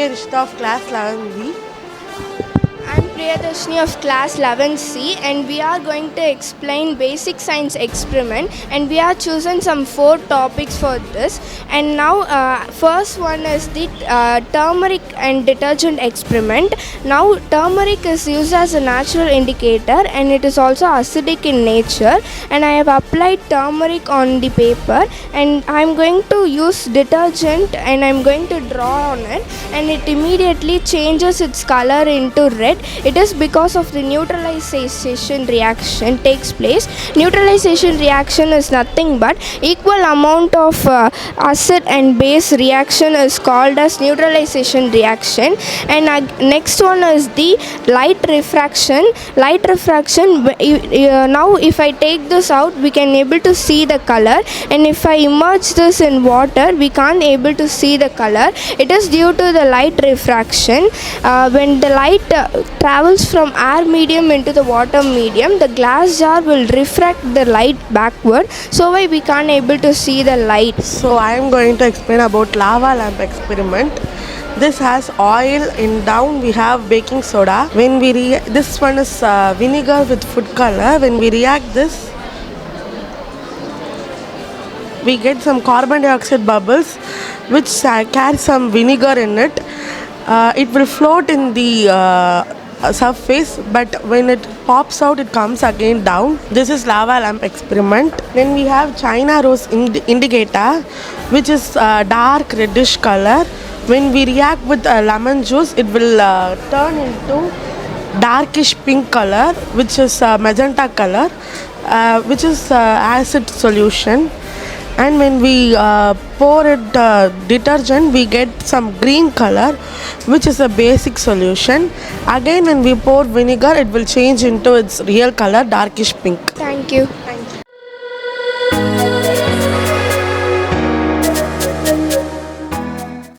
Rishta of class 11B. I'm Priyadashni of class 11C, and we are going to explain basic science experiment, and we are chosen some 4 topics for this. And now first one is the turmeric and detergent experiment. Now turmeric is used as a natural indicator, and it is also acidic in nature, and I have applied turmeric on the paper, and I'm going to use detergent and I'm going to draw on it, and it immediately changes its color into red. It is because of the neutralization reaction takes place. Neutralization reaction is nothing but equal amount of acid and base reaction is called as neutralization reaction. And next one is the light refraction. Light refraction, now if I take this out, we can able to see the color, and if I immerse this in water, we can't able to see the color. It is due to the light refraction. When the light travels from air medium into the water medium, the glass jar will refract the light backward, so why we can't able to see the light. So I am going to explain about lava lamp experiment. This has oil. In down we have baking soda. When we this one is vinegar with food color. When we react this, we get some carbon dioxide bubbles which carry some vinegar in it. It will float in the surface, but when it pops out, it comes again down. This is lava lamp experiment. Then we have China rose indicator, which is dark reddish color. When we react with lemon juice, it will turn into darkish pink color, which is magenta color, which is acid solution. And when we pour it detergent, we get some green color, which is a basic solution. Again, when we pour vinegar, it will change into its real color, darkish pink. Thank you.